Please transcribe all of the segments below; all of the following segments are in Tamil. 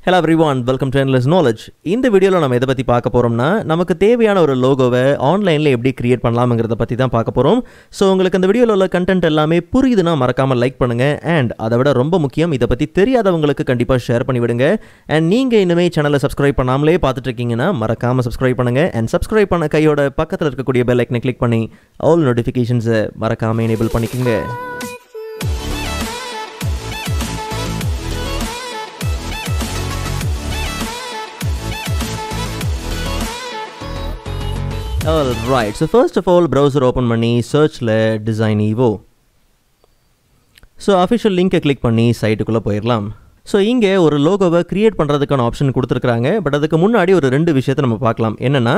Hello everyone, welcome to Endless Knowledge. இந்த வீடியோல நம்ம எதை பத்தி பார்க்க போறோம்னா நமக்கு தேவையான ஒரு லோகோவை ஆன்லைன்ல எப்படி கிரியேட் பண்ணலாம்ங்கறத பத்தி தான் பார்க்க போறோம். சோ உங்களுக்கு இந்த வீடியோல உள்ள கண்டென்ட் எல்லாமே புரியுதுனா மறக்காம லைக் பண்ணுங்க and அதை விட ரொம்ப முக்கியம் இத பத்தி தெரியாதவங்களுக்கு கண்டிப்பா ஷேர் பண்ணி விடுங்க. and நீங்க இன்னுமே சேனலை சப்ஸ்கிரைப் பண்ணாமலே பார்த்துட்டு இருக்கீங்கனா மறக்காம சப்ஸ்கிரைப் பண்ணுங்க and சப்ஸ்கிரைப் பண்ண கையோட பக்கத்துல இருக்கக்கூடிய பெல் ஐகானை கிளிக் பண்ணி all notifications மறக்காம enable பண்ணிக்கங்க. Alright, so first of all browser open பண்ணி searchல design evo. So official link click பண்ணி சைட்டுக்குள்ள போயிரலாம். So இங்கே ஒரு லோகோவை கிரியேட் பண்றதுக்கான ஆப்ஷன் கொடுத்திருக்காங்க. பட் அதுக்கு முன்னாடி ஒரு ரெண்டு விஷயத்தை நம்ம பார்க்கலாம். என்னன்னா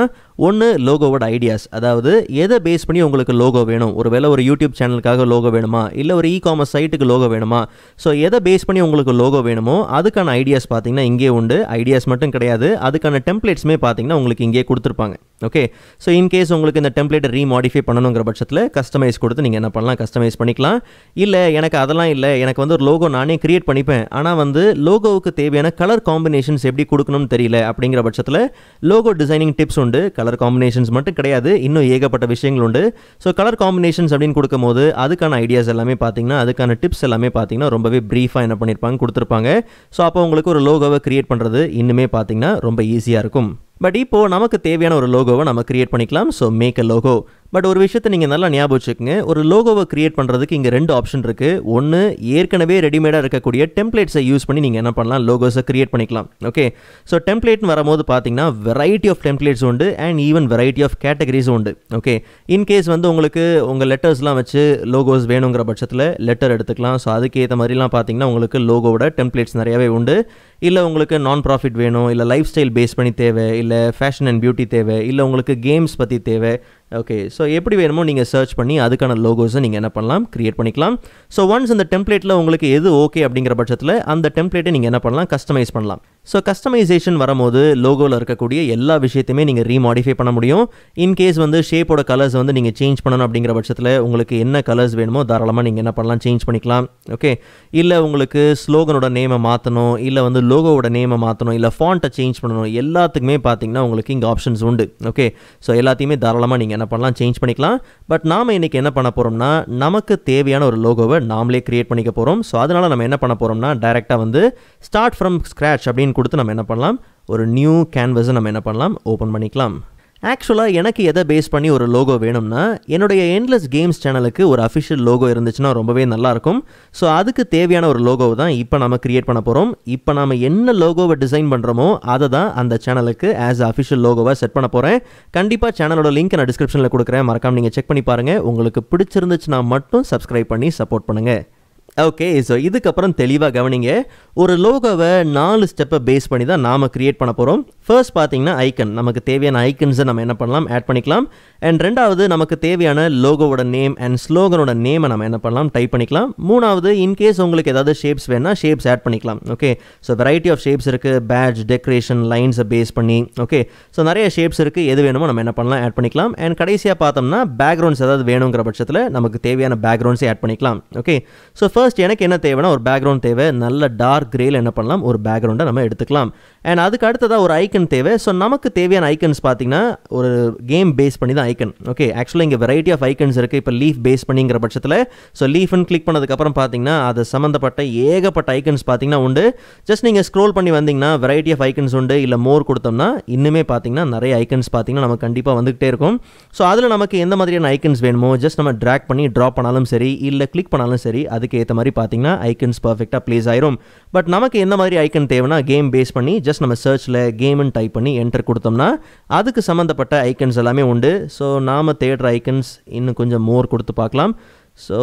ஒன்னு லோகோவோட ஐடியாஸ். அதாவது எதை பேஸ் பண்ணி உங்களுக்கு லோகோ வேணும்? ஒருவேளை ஒரு யூடியூப் சேனலுக்காக லோகோ வேணுமா? இல்ல ஒரு இ-காமர்ஸ் சைட்டுக்கு லோகோ வேணுமா? சோ எதை பேஸ் பண்ணி உங்களுக்கு லோகோ வேணுமோ அதுக்கான ஐடியாஸ் பாத்தீங்கன்னா இங்கே உண்டு. ஐடியாஸ் மட்டும் கிடையாது. அதுக்கான டெம்ப்ளேட்ஸ்மே பாத்தீங்கன்னா உங்களுக்கு இங்கே கொடுத்திருப்பாங்க. ஓகே. சோ இன் கேஸ் உங்களுக்கு இந்த டெம்ப்ளேட்டை ரீமாடிஃபை பண்ணணும்ங்கற பட்சத்துல கஸ்டமைஸ் கொடுத்து நீங்க என்ன பண்ணலாம்? கஸ்டமைஸ் பண்ணிக்கலாம். இல்ல எனக்கு அதெல்லாம் இல்ல. எனக்கு வந்து ஒரு லோகோ நானே கிரியேட் பண்ணிப்பேன். ஆனா வந்து லோகோவுக்கு தேவையான கலர் காம்பினேஷன்ஸ் எப்படி கொடுக்கணும்னு தெரியல அப்படிங்கிற பட்சத்துல லோகோ டிசைனிங் டிப்ஸ் உண்டு. கலர் காம்பினேஷன்ஸ் மட்டும் கிடையாது, இன்னும் ஏகப்பட்ட விஷயங்கள் உண்டு. ஸோ கலர் காம்பினேஷன்ஸ் அப்படின்னு கொடுக்கும்போது அதுக்கான ஐடியாஸ் எல்லாமே பார்த்தீங்கன்னா அதுக்கான டிப்ஸ் எல்லாமே பார்த்தீங்கன்னா ரொம்பவே ப்ரீஃபாக என்ன பண்ணியிருப்பாங்க கொடுத்துருப்பாங்க. ஸோ அப்போ உங்களுக்கு ஒரு லோகோவை கிரியேட் பண்ணுறது இன்னுமே பார்த்தீங்கன்னா ரொம்ப ஈஸியாக இருக்கும். பட் இப்போ நமக்கு தேவையான ஒரு லோகோவை நம்ம கிரியேட் பண்ணிக்கலாம். So make a logo. But ஒரு விஷயத்தை நீங்கள் நல்லா ஞாபகம் வச்சுக்கோங்க. ஒரு லோகோவை கிரியேட் பண்ணுறதுக்கு இங்கே ரெண்டு ஆப்ஷன் இருக்குது. ஒன்று ஏற்கனவே ரெடிமேடாக இருக்கக்கூடிய டெம்ப்ளேட்ஸை யூஸ் பண்ணி நீங்கள் என்ன பண்ணலாம்? லோகோஸை கிரியேட் பண்ணிக்கலாம். ஓகே. ஸோ டெம்ப்ளேட்னு வரும்போது பார்த்தீங்கன்னா வெரைட்டி ஆஃப் டெம்ப்ளேட்ஸ் உண்டு அண்ட் ஈவன் வெரைட்டி ஆஃப் கேட்டகரிஸும் உண்டு. ஓகே. இன்கேஸ் வந்து உங்களுக்கு உங்கள் லெட்டர்ஸ்லாம் வச்சு லோகோஸ் வேணுங்கிற பட்சத்தில் லெட்டர் எடுத்துக்கலாம். ஸோ அதுக்கேற்ற மாதிரிலாம் பார்த்தீங்கன்னா உங்களுக்கு லோகோவோட டெம்ப்ளேட்ஸ் நிறையவே உண்டு. இல்லை உங்களுக்கு நான் ப்ராஃபிட் வேணும், இல்லை லைஃப் ஸ்டைல் பேஸ் பண்ணி தேவை, இல்லை ஃபேஷன் அண்ட் பியூட்டி தேவை, இல்லை உங்களுக்கு கேம்ஸ் பற்றி தேவை. ஓகே. ஸோ எப்படி வேணுமோ நீங்கள் சர்ச் பண்ணி அதுக்கான லோகோஸை நீங்கள் என்ன பண்ணலாம்? கிரியேட் பண்ணிக்கலாம். ஸோ ஒன்ஸ் அந்த டெம்ப்ளேட்டில் உங்களுக்கு எது ஓகே அப்படிங்கிற பட்சத்தில் அந்த டெம்ப்ளேட்டை நீங்கள் என்ன பண்ணலாம்? கஸ்டமைஸ் பண்ணலாம். ஸோ கஸ்டமைசேஷன் வரும்போது லோகோவில் இருக்கக்கூடிய எல்லா விஷயத்தையுமே நீங்கள் ரீமாடிஃபை பண்ண முடியும். இன்கேஸ் வந்து ஷேப்போட கலர்ஸ் வந்து நீங்கள் சேஞ்ச் பண்ணணும் அப்படிங்கிற பட்சத்தில் உங்களுக்கு என்ன கலர்ஸ் வேணுமோ தாராளமாக நீங்கள் என்ன பண்ணலாம்? சேஞ்ச் பண்ணிக்கலாம். ஓகே. இல்லை உங்களுக்கு ஸ்லோகனோட நேமை மாற்றணும், இல்லை வந்து லோகோவோட நேமை மாற்றணும், இல்லை ஃபாண்ட்டை சேஞ்ச் பண்ணணும், எல்லாத்துக்குமே பார்த்தீங்கன்னா உங்களுக்கு இங்கே ஆப்ஷன்ஸ் உண்டு. ஓகே. ஸோ எல்லாத்தையுமே தாராளமாக நீங்கள் என்ன பண்ணலாம்? சேஞ்ச் பண்ணிக்கலாம். பட் நாம் இன்றைக்கி என்ன பண்ண போகிறோம்னா நமக்கு தேவையான ஒரு லோகோவை நாமளே கிரியேட் பண்ணிக்க போகிறோம். ஸோ அதனால் நம்ம என்ன பண்ண போகிறோம்னா டைரெக்டாக வந்து ஸ்டார்ட் ஃப்ரம் ஸ்க்ராட்ச் அப்படின்னு கொடுத்து நம்ம என்ன பண்ணலாம்? ஒரு நியூ கேன்வஸை நம்ம என்ன பண்ணலாம்? ஓப்பன் பண்ணிக்கலாம். ஆக்சுவலாக எனக்கு எதை பேஸ் பண்ணி ஒரு லோகோ வேணும்னா என்னுடைய எண்ட்லெஸ் கேம்ஸ் சேனலுக்கு ஒரு அஃபிஷியல் லோகோ இருந்துச்சுன்னா ரொம்பவே நல்லாயிருக்கும். ஸோ அதுக்கு தேவையான ஒரு லோகோவை தான் இப்போ நம்ம கிரியேட் பண்ண போகிறோம். இப்போ நம்ம என்ன லோகோவை டிசைன் பண்ணுறோமோ அதை தான் அந்த சேனலுக்கு ஆஸ் அஃபிஷியல் லோகோவை செட் பண்ண போகிறேன். கண்டிப்பாக சேனலோட லிங்க் நான் டிஸ்கிரிப்ஷனில் கொடுக்குறேன். மறக்காம நீங்கள் செக் பண்ணி பாருங்கள். உங்களுக்கு பிடிச்சிருந்துச்சுன்னா மட்டும் சப்ஸ்கிரைப் பண்ணி சப்போர்ட் பண்ணுங்கள். ஓகே. ஸோ இதுக்கப்புறம் தெளிவாக கவனிங்க. ஒரு லோகோவை 4 ஸ்டெப்பை பேஸ் பண்ணி தான் நாம் கிரியேட் பண்ண போகிறோம். ஃபர்ஸ்ட் பார்த்தீங்கன்னா ஐக்கன். நமக்கு தேவையான ஐக்கன்ஸை நம்ம என்ன பண்ணலாம்? ஆட் பண்ணிக்கலாம். அண்ட் ரெண்டாவது நமக்கு தேவையான லோகோவோட நேம் அண்ட் ஸ்லோகனோட நேமை நம்ம என்ன பண்ணலாம்? டைப் பண்ணிக்கலாம். மூணாவது இன்கேஸ் உங்களுக்கு ஏதாவது ஷேப்ஸ் வேணா ஷேப்ஸ் ஆட் பண்ணிக்கலாம். Okay. So variety of shapes இருக்குது. பேட்ச், டெக்கரேஷன், லைன்ஸை பேஸ் பண்ணி. ஓகே. ஸோ நிறைய ஷேப்ஸ் இருக்குது. எது வேணுமோ நம்ம என்ன பண்ணலாம்? ஆட் பண்ணிக்கலாம். அண்ட் கடைசியாக பார்த்தோம்னா பேக்ரவுண்ட்ஸ் ஏதாவது வேணுங்கிற பட்சத்தில் நமக்கு தேவையான பேக்ரவுண்ட்ஸை ஆட் பண்ணிக்கலாம். ஓகே. ஸோ ஃபர்ஸ்ட் எனக்கு என்ன தேவைன்னா ஒரு பேக்ரவுண்ட் தேவை. நல்ல டார்க் கிரேல என்ன பண்ணலாம்? ஒரு பேக்ரவுண்டை நம்ம எடுத்துக்கலாம். அண்ட் அதுக்கு அடுத்ததாக ஒரு ஐக்கன் தேவை. ஸோ நமக்கு தேவையான ஐக்கன்ஸ் பார்த்தீங்கன்னா ஒரு கேம் பேஸ் பண்ணி தான் ஐக்கன். ஓகே. ஆக்சுவலாக இங்கே வெரைட்டி ஆஃப் ஐக்கன்ஸ் இருக்குது. இப்போ லீஃப் பேஸ் பண்ணிங்கிற பட்சத்தில் ஸோ லீஃப்னு கிளிக் பண்ணதுக்கப்புறம் பார்த்தீங்கன்னா அது சம்மந்தப்பட்ட ஏகப்பட்ட ஐக்கன்ஸ் பார்த்தீங்கன்னா உண்டு. ஜஸ்ட் நீங்கள் ஸ்க்ரோல் பண்ணி வந்தீங்கன்னா வெரைட்டி ஆஃப் ஐக்கன்ஸ் உண்டு. இல்லை மோர் கொடுத்தோம்னா இன்னுமே பார்த்தீங்கன்னா நிறைய ஐக்கன்ஸ் பார்த்தீங்கன்னா நமக்கு கண்டிப்பாக வந்துகிட்டே இருக்கும். ஸோ அதில் நமக்கு எந்த மாதிரியான ஐக்கன்ஸ் வேணுமோ ஜஸ்ட் நம்ம ட்ராக் பண்ணி ட்ராப் பண்ணாலும் சரி, இல்லை கிளிக் பண்ணாலும் சரி, அதுக்கு ஏற்ற மாதிரி பார்த்தீங்கன்னா ஐக்கன்ஸ் பர்ஃபெக்டாக ப்ளேஸ் ஆயிரும். பட் நமக்கு எந்த மாதிரி ஐக்கன் தேவைன்னா கேம் பேஸ் பண்ணி ஜஸ்ட் நம்ம சர்ச்சில் கேம்னு டைப் பண்ணி என்டர் கொடுத்தோம்னா அதுக்கு சம்மந்தப்பட்ட ஐக்கன்ஸ் எல்லாமே உண்டு. ஸோ நாம் தேடுற ஐக்கன்ஸ் இன்னும் கொஞ்சம் மோர் கொடுத்து பார்க்கலாம். So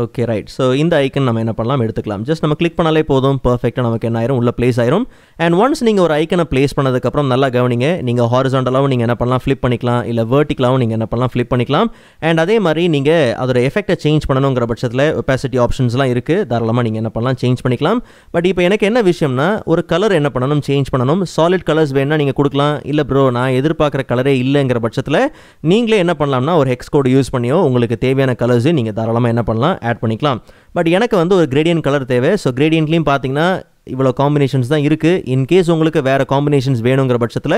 okay right. ஸோ இந்த ஐக்கன் நம்ம என்ன பண்ணலாம்? எடுத்துக்கலாம். ஜஸ்ட் நம்ம கிளிக் பண்ணாலே போதும். பர்ஃபெக்டாக நமக்கு என்ன ஆயிரும்? உள்ள பிளேஸ் ஆயிரும். அண்ட் ஒன்ஸ் நீங்கள் ஒரு ஐக்கனை பிளேஸ் பண்ணதுக்கப்புறம் நல்லா கவனிங்க. நீங்கள் ஹாரிசாண்டலாகவும் நீங்கள் என்ன பண்ணலாம்? ஃப்ளிப் பண்ணிக்கலாம். இல்லை வெர்டிக்கலாகவும் நீங்கள் என்ன பண்ணலாம்? ஃப்ளிப் பண்ணிக்கலாம். அண்ட் அதே மாதிரி நீங்கள் அதோட எஃபெக்டை சேஞ்ச் பண்ணணுங்கிற பட்சத்தில் ஒபாசிட்டி ஆப்ஷன்ஸ்லாம் இருக்குது. தாராளமாக நீங்கள் என்ன பண்ணலாம்? சேஞ்ச் பண்ணிக்கலாம். பட் இப்போ எனக்கு என்ன விஷயம்னா ஒரு கலர் என்ன பண்ணணும்? சேஞ்ச் பண்ணணும். சாலிட் கலர்ஸ் வேணால் நீங்கள் கொடுக்கலாம். இல்லை ப்ரோ நான் எதிர்பார்க்குற கலரே இல்லைங்கிற பட்சத்தில் நீங்களே என்ன பண்ணலாம்னா ஒரு ஹெக்ஸ் கோடு யூஸ் பண்ணியோ உங்களுக்கு தேவையான கலர்ஸு நீங்கள் தாராளமாக என்ன பண்ணலாம்? பண்ணலாம், ஆட் பண்ணிக்கலாம். பட் எனக்கு வந்து ஒரு கிரேடியன்ட் கலர் தேவை. ஸோ கிரேடியன்ட்லேயும் பார்த்தீங்கன்னா இவ்வளோ காம்பினேஷன்ஸ் தான் இருக்குது. இன்கேஸ் உங்களுக்கு வேறு காம்பினேஷன்ஸ் வேணுங்கிற பட்சத்தில்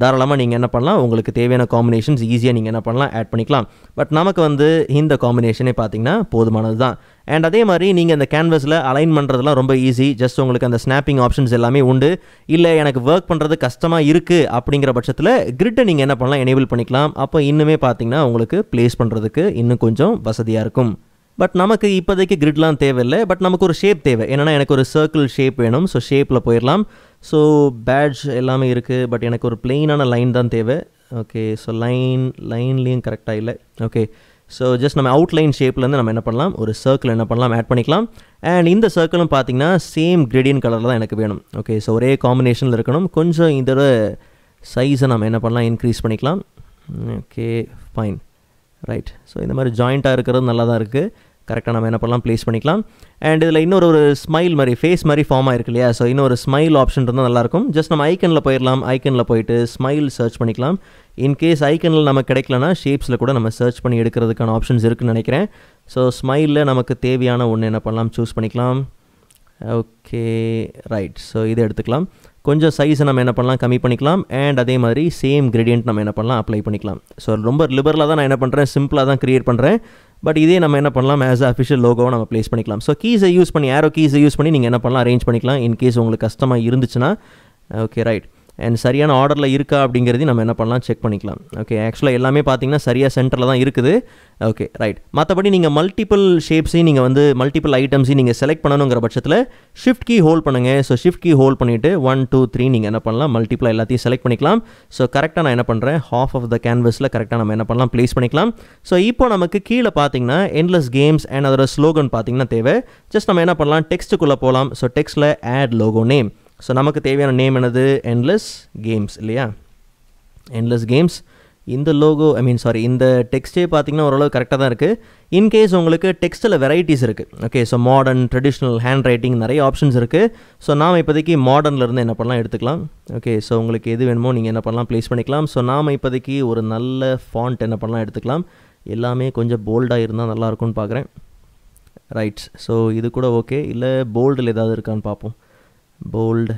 தாராளமாக நீங்கள் என்ன பண்ணலாம், உங்களுக்கு தேவையான காம்பினேஷன்ஸ் ஈஸியாக நீங்கள் என்ன பண்ணலாம், ஆட் பண்ணிக்கலாம். பட் நமக்கு வந்து இந்த காம்பினேஷனே பார்த்தீங்கன்னா போதுமானது தான். அண்ட் அதே மாதிரி நீங்கள் இந்த கேன்வஸில் அலைன் பண்ணுறதுலாம் ரொம்ப ஈஸி. ஜஸ்ட் உங்களுக்கு அந்த ஸ்னாப்பிங் ஆப்ஷன்ஸ் எல்லாமே உண்டு. இல்லை எனக்கு ஒர்க் பண்ணுறது கஷ்டமாக இருக்குது அப்படிங்கிற பட்சத்தில் கிரிட்டை நீங்கள் என்ன பண்ணலாம், எனேபிள் பண்ணிக்கலாம். அப்போ இன்னுமே பார்த்தீங்கன்னா உங்களுக்கு ப்ளேஸ் பண்ணுறதுக்கு இன்னும் கொஞ்சம் வசதியாக இருக்கும். பட் நமக்கு இப்போதைக்கு கிரிட்லாம் தேவையில்லை. பட் நமக்கு ஒரு ஷேப் தேவை. என்னென்னா எனக்கு ஒரு சர்க்கிள் ஷேப் வேணும். ஸோ ஷேப்பில் போயிடலாம். ஸோ பேட்ச் எல்லாமே இருக்குது. பட் எனக்கு ஒரு பிளெயினான லைன் தான் தேவை. ஓகே, ஸோ லைன்லேயும் கரெக்டாக இல்லை. ஓகே, ஸோ ஜஸ்ட் நம்ம அவுட்லைன் ஷேப்லேருந்து நம்ம என்ன பண்ணலாம், ஒரு சர்க்கிள் என்ன பண்ணலாம், ஆட் பண்ணிக்கலாம். அண்ட் இந்த சர்க்கிளும் பார்த்தீங்கன்னா சேம் கிரேடியன்ட் கலரில் தான் எனக்கு வேணும். ஓகே, ஸோ ஒரே காம்பினேஷனில் இருக்கணும். கொஞ்சம் இதோட சைஸை நம்ம என்ன பண்ணலாம், இன்க்ரீஸ் பண்ணிக்கலாம். Okay, fine, right. ஸோ இந்த மாதிரி ஜாயிண்ட்டாக இருக்கிறது நல்லா தான் இருக்குது. கரெக்டாக நம்ம என்ன பண்ணலாம், ப்ளேஸ் பண்ணிக்கலாம். அண்ட் இதில் இன்னொரு ஸ்மைல் மாதிரி, ஃபேஸ் மாதிரி ஃபார்ம் ஆயிருக்கு இல்லையா. ஸோ இன்னொரு ஸ்மைல் ஆப்ஷன் இருந்தால் நல்லாயிருக்கும். ஜஸ்ட் நம்ம ஐக்கனில் போயிடலாம். ஐக்கனில் போயிட்டு ஸ்மைல் சர்ச் பண்ணிக்கலாம். இன்கேஸ் ஐக்கனில் நமக்கு கிடைக்கலனா ஷேப்ஸில் கூட நம்ம சர்ச் பண்ணி எடுக்கிறதுக்கான ஆப்ஷன்ஸ் இருக்குதுன்னு நினைக்கிறேன். ஸோ ஸ்மைலில் நமக்கு தேவையான ஒன்று என்ன பண்ணலாம், சூஸ் பண்ணிக்கலாம். Okay, right. ஸோ இதை எடுத்துக்கலாம். கொஞ்சம் சைஸை நம்ம என்ன பண்ணலாம், கம்மி பண்ணிக்கலாம். அண்ட் அதே மாதிரி சேம் கிரேடியன்ட் நம்ம என்ன பண்ணலாம், அப்ளை பண்ணிக்கலாம். ஸோ ரொம்ப லிபரலாக தான் நான் என்ன பண்ணுறேன், சிம்பிளாக தான் க்ரியேட் பண்ணுறேன். பட் இதே நம்ம என்ன பண்ணலாம், ஆஸ் அஃபிஷியல் லோகோவை நம்ம ப்ளேஸ் பண்ணிக்கலாம். ஸோ கீஸை யூஸ் பண்ணி, ஆரோ கீஸை யூஸ் பண்ணி நீங்கள் என்ன பண்ணலாம், அரேஞ்ச் பண்ணிக்கலாம். இன்கேஸ் உங்களுக்கு கஷ்டமாக இருந்துச்சுன்னா. Okay, right. அண்ட் சரியான ஆர்டரில் இருக்கா அப்படிங்கிறதையும் நம்ம என்ன பண்ணலாம், செக் பண்ணிக்கலாம். ஓகே, ஆக்சுவலாக எல்லாமே பார்த்தீங்கன்னா சரியாக சென்டரில் தான் இருக்குது. Okay, right. மற்றபடி நீங்கள் மல்டிபிள் ஷேப்ஸையும் நீங்கள் வந்து மல்டிபிள் ஐட்டம்ஸையும் நீங்கள் செலக்ட் பண்ணணுங்கிற பட்சத்தில் ஷிஃப்ட் கீ ஹோல்ட் பண்ணுங்கள். ஸோ ஷிஃப்ட் கீ ஹோல்ட் பண்ணிவிட்டு 1 2 3 நீங்கள் என்ன பண்ணலாம், மல்டிபிள் எல்லாத்தையும் செலக்ட் பண்ணிக்கலாம். ஸோ கரெக்டாக நான் என்ன பண்ணுறேன், ஹாஃப் ஆஃப் த கேன்வஸில் கரெக்டாக நம்ம என்ன பண்ணலாம், ப்ளேஸ் பண்ணிக்கலாம். ஸோ இப்போ நமக்கு கீழே பார்த்தீங்கன்னா எண்ட்லெஸ் கேம்ஸ் அண்ட் அதோட ஸ்லோகன் பார்த்தீங்கன்னா தேவை. ஜஸ்ட் நம்ம என்ன பண்ணலாம், டெக்ஸ்ட்டுக்குள்ளே போகலாம். ஸோ டெக்ஸ்ட்டில் ஆட் லோகோ நேம். ஸோ நமக்கு தேவையான நேம் என்னது, எண்ட்லெஸ் கேம்ஸ் இல்லையா. Endless games. இந்த லோகோ இந்த டெக்ஸ்ட்டே பார்த்தீங்கன்னா ஓரளவு கரெக்டாக தான் இருக்குது. இன்கேஸ் உங்களுக்கு டெக்ஸ்ட்டில் வெரைட்டிஸ் இருக்குது. Okay, so modern, traditional, handwriting நிறைய ஆப்ஷன்ஸ் இருக்குது. ஸோ நாம் இப்போதைக்கு மாடர்ன்லேருந்து என்ன பண்ணலாம், எடுத்துக்கலாம். ஓகே, ஸோ உங்களுக்கு எது வேணுமோ நீங்கள் என்ன பண்ணலாம், ப்ளேஸ் பண்ணிக்கலாம். ஸோ நாம் இப்போதைக்கு ஒரு நல்ல ஃபாண்ட் என்ன பண்ணலாம், எடுத்துக்கலாம். எல்லாமே கொஞ்சம் போல்டாக இருந்தால் நல்லாயிருக்கும்னு பார்க்குறேன். ரைட். ஸோ இது கூட ஓகே. இல்லை போல்டில் ஏதாவது இருக்கான்னு பார்ப்போம். Bolt,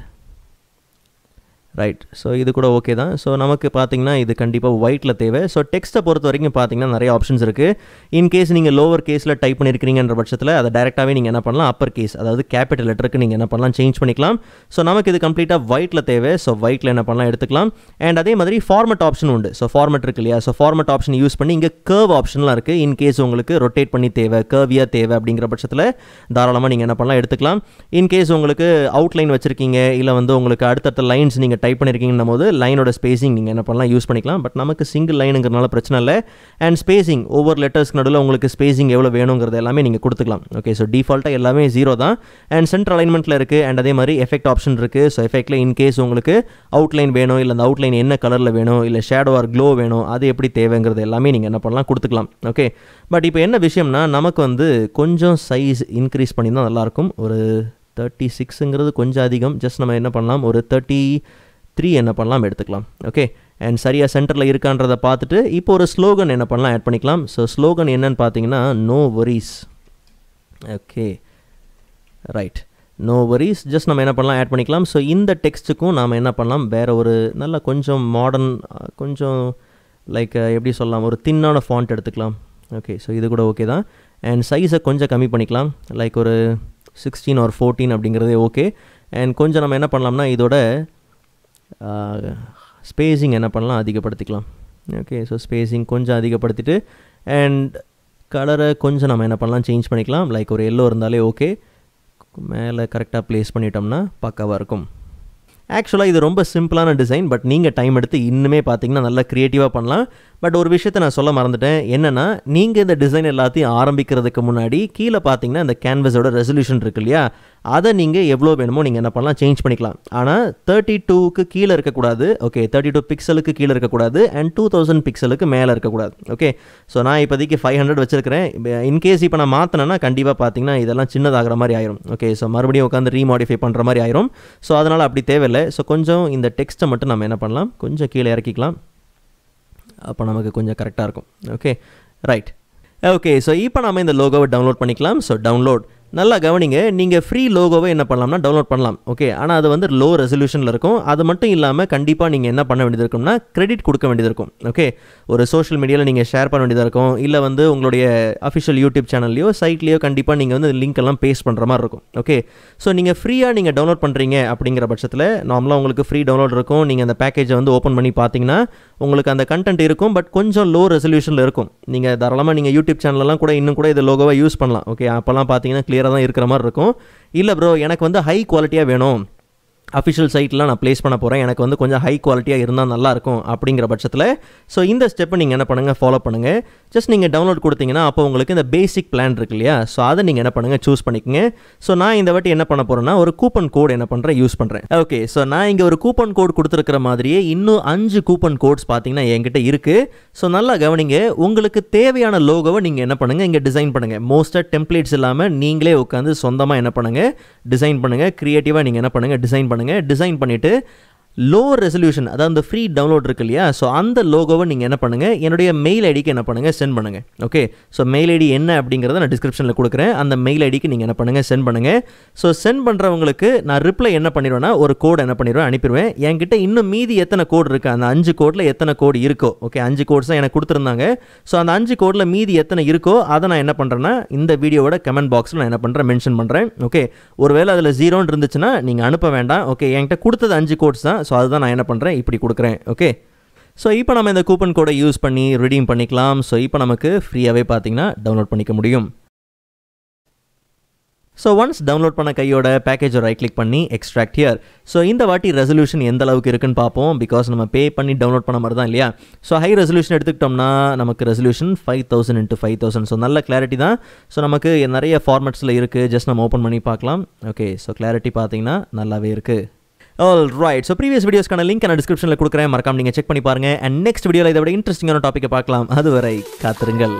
right. ஸோ இது கூட ஓகே தான். ஸோ நமக்கு பார்த்தீங்கன்னா இது கண்டிப்பாக ஒயிட்டில் தேவை. ஸோ டெக்ஸ்ட்டை பொறுத்த வரைக்கும் பார்த்தீங்கன்னா நிறைய ஆப்ஷன்ஸ் இருக்குது. இன்கேஸ் நீங்கள் லோவர் கேஸில் டைப் பண்ணியிருக்கிறீங்கன்ற பட்சத்தில் அதை டேரெக்டாகவே நீங்கள் என்ன பண்ணலாம், அப்பர் கேஸ், அதாவது கேபிட்டல் லெட்டருக்கு நீங்கள் என்ன பண்ணலாம், சேஞ்ச் பண்ணிக்கலாம். ஸோ நமக்கு இது கம்ப்ளீட்டாக ஒயிட்டில் தேவை. ஸோ ஒயிட்டில் என்ன பண்ணலாம், எடுத்துக்கலாம். அண்ட் அதே மாதிரி ஃபார்மெட் ஆப்ஷன் உண்டு. ஸோ ஃபார்மெட் இருக்கு இல்லையா. ஸோ ஃபார்மெட் ஆப்ஷன் யூஸ் பண்ணி இங்கே கர்வ் ஆப்ஷன்லாம் இருக்குது. இன்கேஸ் உங்களுக்கு ரொட்டேட் பண்ணி தேவை, கர்வியாக தேவை அப்படிங்கிற பட்சத்தில் தாராளமாக நீங்கள் என்ன பண்ணலாம், எடுத்துக்கலாம். இன்கேஸ் உங்களுக்கு அவுட்லைன் வச்சுருக்கீங்க, இல்லை வந்து உங்களுக்கு அடுத்தடுத்த லைன்ஸ் நீங்கள் டைப் பண்ணியிருக்கீங்கன்னும் போது லைனோட ஸ்பேசிங் நீங்கள் என்ன பண்ணலாம், யூஸ் பண்ணிக்கலாம். பட் நமக்கு சிங்கிள் லைனுங்கிறனால பிரச்சனை இல்லை. அண்ட் ஸ்பேசிங், ஒவ்வொரு லெட்டர்ஸ்க்கு நடுவில் உங்களுக்கு ஸ்பேசிங் எவ்வளோ வேணுங்கிறது எல்லாமே நீங்கள் கொடுத்துக்கலாம். ஓகே, ஸோ டிஃபால்ட்டாக எல்லாமே 0 தான். அண்ட் சென்டர் அலைன்மெண்ட்டில் இருக்குது. அண்ட் அதே மாதிரி எஃபெக்ட் ஆப்ஷன் இருக்குது. ஸோ எஃபெக்ட்டில் இன்கேஸ் உங்களுக்கு அவுட்லைன் வேணும், இல்லை அந்த அவுட்லைன் என்ன கலரில் வேணும், இல்லை ஷேடோ ஆர் க்ளோ வேணும், அது எப்படி தேவைங்கிறது எல்லாமே நீங்கள் என்ன பண்ணலாம், கொடுத்துக்கலாம். ஓகே, பட் இப்போ என்ன விஷயம்னா நமக்கு வந்து கொஞ்சம் சைஸ் இன்க்ரீஸ் பண்ணி தான் நல்லாயிருக்கும். ஒரு 36ங்கிறது கொஞ்சம் அதிகம். ஜஸ்ட் நம்ம என்ன பண்ணலாம், ஒரு 33 என்ன பண்ணலாம், எடுத்துக்கலாம். ஓகே, அண்ட் சரியாக சென்டரில் இருக்கான்றதை பார்த்துட்டு இப்போ ஒரு ஸ்லோகன் என்ன பண்ணலாம், ஆட் பண்ணிக்கலாம். ஸோ ஸ்லோகன் என்னன்னு பார்த்தீங்கன்னா, no worries. Okay, right. No worries. Just நம்ம என்ன பண்ணலாம், ஆட் பண்ணிக்கலாம். ஸோ இந்த டெக்ஸ்ட்டுக்கும் நாம் என்ன பண்ணலாம், வேறு ஒரு நல்ல கொஞ்சம் மாடர்ன், கொஞ்சம் லைக் எப்படி சொல்லலாம், ஒரு தின்னான ஃபாண்ட் எடுத்துக்கலாம். ஓகே, ஸோ இது கூட ஓகே தான். அண்ட் சைஸை கொஞ்சம் கம்மி பண்ணிக்கலாம். லைக் ஒரு 16 or 14 அப்படிங்கிறதே ஓகே. அண்ட் கொஞ்சம் நம்ம என்ன பண்ணலாம்னா இதோட ஸ்பேஸிங் என்ன பண்ணலாம், அதிகப்படுத்திக்கலாம். ஓகே, ஸோ ஸ்பேஸிங் கொஞ்சம் அதிகப்படுத்திட்டு அண்ட் கலரை கொஞ்சம் நம்ம என்ன பண்ணலாம், சேஞ்ச் பண்ணிக்கலாம். லைக் ஒரு எல்லோ இருந்தாலே ஓகே. மேலே கரெக்டாக ப்ளேஸ் பண்ணிட்டோம்னா பக்காவாக இருக்கும். ஆக்சுவலாக இது ரொம்ப சிம்பிளான டிசைன். பட் நீங்கள் டைம் எடுத்து இன்னுமே பார்த்தீங்கன்னா நல்லா க்ரியேட்டிவாக பண்ணலாம். பட் ஒரு விஷயத்தை நான் சொல்ல மறந்துட்டேன். என்னென்னா, நீங்கள் இந்த டிசைன் எல்லாத்தையும் ஆரம்பிக்கிறதுக்கு முன்னாடி கீழே பார்த்தீங்கன்னா இந்த கேன்வஸோட ரெசல்யூஷன் இருக்கு இல்லையா, அதை நீங்கள் எவ்வளோ வேணுமோ நீங்கள் என்ன பண்ணலாம், சேஞ்ச் பண்ணிக்கலாம். ஆனால் 32க்கு கீழே இருக்கக்கூடாது. ஓகே, 32 பிக்சலுக்கு கீழே இருக்கக்கூடாது. அண்ட் 2000 பிக்சலுக்கு மேலே இருக்கக்கூடாது. ஓகே, ஸோ நான் இப்போதைக்கு 500 வச்சுருக்கிறேன். இன்கேஸ் இப்போ நான் மாற்றினேன்னா கண்டிப்பாக பார்த்தீங்கன்னா இதெல்லாம் சின்னதாகிற மாதிரி ஆயிரும். ஓகே, ஸோ மறுபடியும் உட்காந்து ரீமாடிஃபை பண்ணுற மாதிரி ஆயிரும். ஸோ அதனால் அப்படி தேவையில்லை. ஸோ கொஞ்சம் இந்த டெக்ஸ்ட்டை மட்டும் நம்ம என்ன பண்ணலாம், கொஞ்சம் கீழே இறக்கிக்கலாம். அப்போ நமக்கு கொஞ்சம் கரெக்டாக இருக்கும். Okay, right. ஓகே, ஸோ இப்போ நம்ம இந்த லோகோவை டவுன்லோட் பண்ணிக்கலாம். ஸோ டவுன்லோட் நல்லா கவனிங்க, நீங்கள் ஃப்ரீ லோகோவை என்ன பண்ணலாம்னா டவுன்லோட் பண்ணலாம். ஓகே, ஆனால் அது வந்து லோ ரெசல்யூஷனில் இருக்கும். அது மட்டும் இல்லாமல் கண்டிப்பாக நீங்கள் என்ன பண்ண வேண்டியது இருக்கும்னா கிரெடிட் கொடுக்க வேண்டியது இருக்கும். ஓகே, ஒரு சோஷியல் மீடியாவில் நீங்கள் ஷேர் பண்ண வேண்டியதாக இருக்கும், இல்லை வந்து உங்களுடைய அஃபிஷியல் யூடியூப் சேனல்லையோ சைட்லேயோ கண்டிப்பாக நீங்கள் வந்து லிங்க் எல்லாம் பேஸ்ட் பண்ணுற மாதிரி இருக்கும். ஓகே, ஸோ நீங்கள் ஃப்ரீயாக நீங்கள் டவுன்லோட் பண்ணுறீங்க அப்படிங்கிற பட்சத்தில் நார்மலாக உங்களுக்கு ஃப்ரீ டவுன்லோட் இருக்கும். நீங்கள் அந்த பேக்கேஜை வந்து ஓப்பன் பண்ணி பார்த்தீங்கன்னா உங்களுக்கு அந்த கண்டென்ட் இருக்கும், பட் கொஞ்சம் லோ ரெசல்யூஷனில் இருக்கும். நீங்கள் தாராளமாக நீங்கள் யூடியூப் சேனலெலாம் கூட இன்னும் கூட இது லோகோவை யூஸ் பண்ணலாம். ஓகே, அப்போல்லாம் பார்த்தீங்கன்னா கிளியராக தான் இருக்கிற மாதிரி இருக்கும். இல்லை ப்ரோ, எனக்கு வந்து ஹை குவாலிட்டியாக வேணும், அஃபிஷியல் சைட்லாம் நான் ப்ளேஸ் பண்ண போகிறேன், எனக்கு வந்து கொஞ்சம் ஹை குவாலிட்டியாக இருந்தால் நல்லாயிருக்கும் அப்படிங்கிற பட்சத்தில் ஸோ இந்த ஸ்டெப்பை நீங்கள் என்ன பண்ணுங்கள், ஃபாலோ பண்ணுங்கள். ஜஸ்ட் நீங்கள் டவுன்லோட் கொடுத்தீங்கன்னா அப்போ உங்களுக்கு இந்த பேசிக் பிளான் இருக்கு இல்லையா, ஸோ அதை நீங்கள் என்ன பண்ணுங்கள், சூஸ் பண்ணிக்கங்க. ஸோ நான் இந்த வாட்டி என்ன பண்ண போகிறேன்னா ஒரு கூப்பன் கோட் என்ன பண்ணுறேன், யூஸ் பண்ணுறேன். ஓகே, ஸோ நான் இங்கே ஒரு கூப்பன் கோட் கொடுத்துருக்கிற மாதிரியே இன்னும் 5 கூப்பன் கோட்ஸ் பார்த்தீங்கன்னா என்கிட்ட இருக்குது. ஸோ நல்லா கவனிங்க, உங்களுக்கு தேவையான லோகோவை நீங்கள் என்ன பண்ணுங்கள், இங்கே டிசைன் பண்ணுங்கள். மோஸ்ட்டாக டெம்ப்ளேட்ஸ் இல்லாமல் நீங்களே உட்காந்து சொந்தமாக என்ன பண்ணுங்கள், டிசைன் பண்ணுங்கள். க்ரியேட்டிவாக நீங்கள் என்ன பண்ணுங்கள், டிசைன் பண்ணிவிட்டு லோ ரெசல்யூஷன், அதாவது அந்த ஃப்ரீ டவுன்லோட் இருக்கு இல்லையா, ஸோ அந்த லோகோவை நீங்கள் என்ன பண்ணுங்கள், என்னுடைய மெயில் ஐடிக்கு என்ன பண்ணுங்கள், சென்ட் பண்ணுங்கள். ஓகே, ஸோ மெயில் ஐடி என்ன அப்படிங்கிறத நான் டிஸ்கிரிப்ஷனில் கொடுக்குறேன். அந்த மெயில் ஐடிக்கு நீங்கள் என்ன பண்ணுங்கள், சென்ட் பண்ணுங்கள். ஸோ சென்ட் பண்ணுறவங்களுக்கு நான் ரிப்ளை என்ன பண்ணிடுவேன்னா ஒரு கோட் என்ன பண்ணிடுவேன், அனுப்பிடுவேன். என்கிட்ட இன்னும் மீதி எத்தனை கோட் இருக்குது, அந்த 5 கோடில் எத்தனை கோட் இருக்கோ, ஓகே 5 கோட்ஸ் தான் எனக்கு கொடுத்துருந்தாங்க. ஸோ அந்த 5 கோடில் மீதி எத்தனை இருக்கோ அதை நான் என்ன பண்ணுறேன்னா இந்த வீடியோவோட கமெண்ட் பாக்ஸில் நான் என்ன பண்ணுறேன், மென்ஷன் பண்ணுறேன். ஓகே, ஒருவேளை அதில் 0 இருந்துச்சுன்னா நீங்கள் அனுப்ப வேண்டாம். ஓகே, என்கிட்ட கொடுத்தது 5 கோட்ஸ் தான். ஸோ அதுதான் நான் என்ன பண்ணுறேன், இப்படி கொடுக்குறேன். ஓகே, ஸோ இப்போ நம்ம இந்த கூப்பன் கோடை யூஸ் பண்ணி ரிடீம் பண்ணிக்கலாம். ஸோ இப்போ நமக்கு ஃப்ரீயாகவே பார்த்தீங்கன்னா டவுன்லோட் பண்ணிக்க முடியும். ஸோ ஒன்ஸ் டவுன்லோட் பண்ண கையோட பேக்கேஜை ரைட் கிளிக் பண்ணி எக்ஸ்ட்ராக்ட் ஹியர். ஸோ இந்த வாட்டி ரெசல்யூஷன் எந்த அளவுக்கு இருக்குன்னு பார்ப்போம். பிகாஸ் நம்ம பே பண்ணி டவுன்லோட் பண்ண மாதிரி தான் இல்லையா. ஸோ ஹை ரெசல்யூஷன் எடுத்துக்கிட்டோம்னா நமக்கு ரெசல்யூஷன் 5000 × 5000. ஸோ நல்ல கிளாரிட்டி தான். ஸோ நமக்கு நிறைய ஃபார்மேட்ஸில் இருக்குது. ஜஸ்ட் நம்ம ஓப்பன் பண்ணி பார்க்கலாம். ஓகே, ஸோ கிளாரிட்டி பார்த்தீங்கன்னா நல்லாவே இருக்குது. ஆல் ரைட், ஸோ ப்ரீவியஸ் வீடியோஸ்க்கான லிங்க் நான் டிஸ்கிரிப்ஷனில் கொடுக்குறேன், மறக்காம நீங்கள் செக் பண்ணி பாருங்கள். அண்ட் நெக்ஸ்ட் வீடியோவில் இதை விட இன்ட்ரெஸ்டிங்கான டாப்பிக்கை பார்க்கலாம். அதுவரை காத்திருங்கள்.